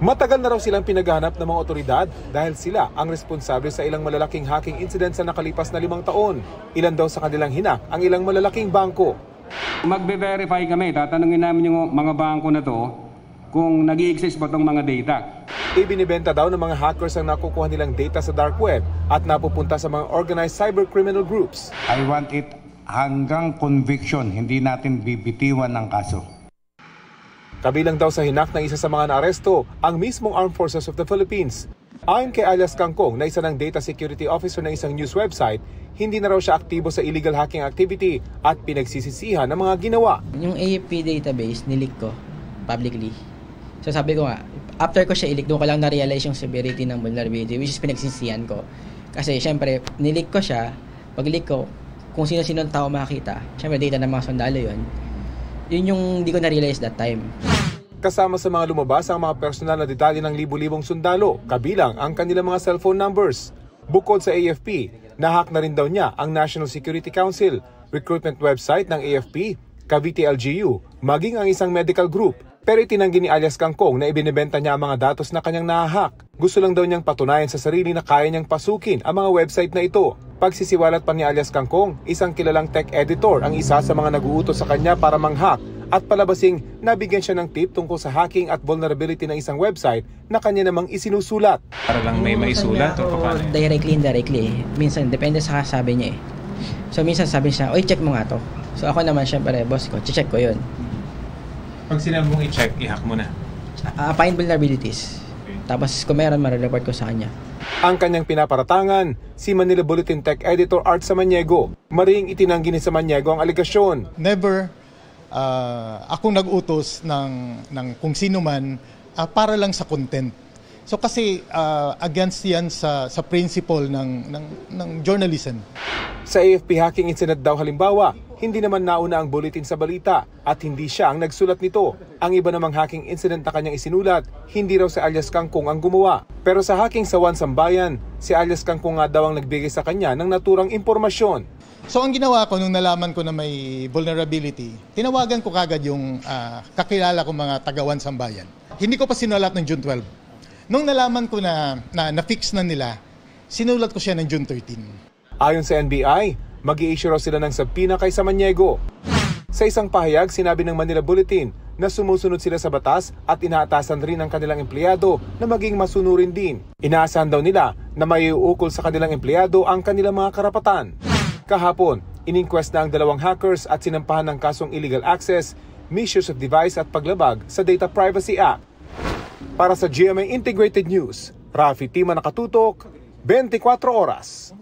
Matagal na raw silang pinaghahanap ng mga otoridad dahil sila ang responsable sa ilang malalaking hacking incident sa nakalipas na 5 taon. Ilan daw sa kanilang hinak ang ilang malalaking bangko. Magbe-verify kami, tatanungin namin yung mga bangko na to kung nag-i-exist ba itong mga data. Ibinibenta daw ng mga hackers ang nakukuha nilang data sa dark web at napupunta sa mga organized cybercriminal groups. I want it hanggang conviction, hindi natin bibitiwan ng kaso. Kabilang daw sa hinak ng isa sa mga naaresto ang mismong Armed Forces of the Philippines. Ayon kay alias Kangkong na isa ng data security officer ng isang news website, hindi na raw siya aktibo sa illegal hacking activity at pinagsisisihan ng mga ginawa. Yung AFP database, nilik ko publicly. So sabi ko nga, after ko siya ilik, doon ko lang na-realize yung severity ng vulnerability, which is pinagsisisihan ko. Kasi syempre, nilik ko siya, pag-leak ko, kung sino-sino ang tao makakita, syempre data ng mga sundalo yun. Yun yung hindi ko na-realize that time. Kasama sa mga lumabas ang mga personal na detalye ng libu-libong sundalo, kabilang ang kanilang mga cellphone numbers. Bukod sa AFP, nahack na rin daw niya ang National Security Council, recruitment website ng AFP, Cavite LGU, maging ang isang medical group. Pero itinanggi ni alias Kangkong na ibinibenta niya ang mga datos na kanyang nahahack. Gusto lang daw niyang patunayan sa sarili na kaya niyang pasukin ang mga website na ito. Pagsisiwalat pa ni alias Kangkong, isang kilalang tech editor ang isa sa mga nag-uutos sa kanya para manghack at palabasing nabigyan siya ng tip tungkol sa hacking at vulnerability ng isang website na kanya namang isinusulat. Para lang may maisulat o paano? Indirectly. Minsan, depende sa kasabi niya eh. So minsan sabi siya, oy, check mo nga to. So ako naman, syempre, boss ko, check ko yun. Pag sinabi mong i-check, i-hack mo na? Find vulnerabilities. Tapos kung meron, ma-report ko sa kanya. Ang kanyang pinaparatangan, si Manila Bulletin Tech Editor Art Samaniego. Maring itinanggi ni Samaniego ang alegasyon. Never akong nag-utos ng kung sino man para lang sa content. So kasi against yan sa principle ng journalism. Sa AFP hacking incident daw halimbawa, hindi naman nauna ang bulletin sa balita at hindi siya ang nagsulat nito. Ang iba namang hacking incident na kanyang isinulat, hindi raw si alias Kangkong ang gumawa. Pero sa hacking sa One Sambayan, si alias Kangkong nga daw ang nagbigay sa kanya ng naturang impormasyon. So ang ginawa ko nung nalaman ko na may vulnerability, tinawagan ko kagad yung kakilala ko mga taga One Sambayan. Hindi ko pa sinulat ng June 12. Nung nalaman ko na na-fix na nila, sinulat ko siya ng June 13. Ayon sa NBI, mag-i-issue raw sila ng subpoena kay Samaniego. Sa isang pahayag, sinabi ng Manila Bulletin na sumusunod sila sa batas at inaatasan rin ang kanilang empleyado na maging masunurin din. Inaasahan daw nila na may uukol sa kanilang empleyado ang kanilang mga karapatan. Kahapon, in-inquest na ang 2 hackers at sinampahan ng kasong illegal access, misuse of device at paglabag sa Data Privacy Act. Para sa GMA Integrated News, Rafi Tima nakatutok, 24 oras.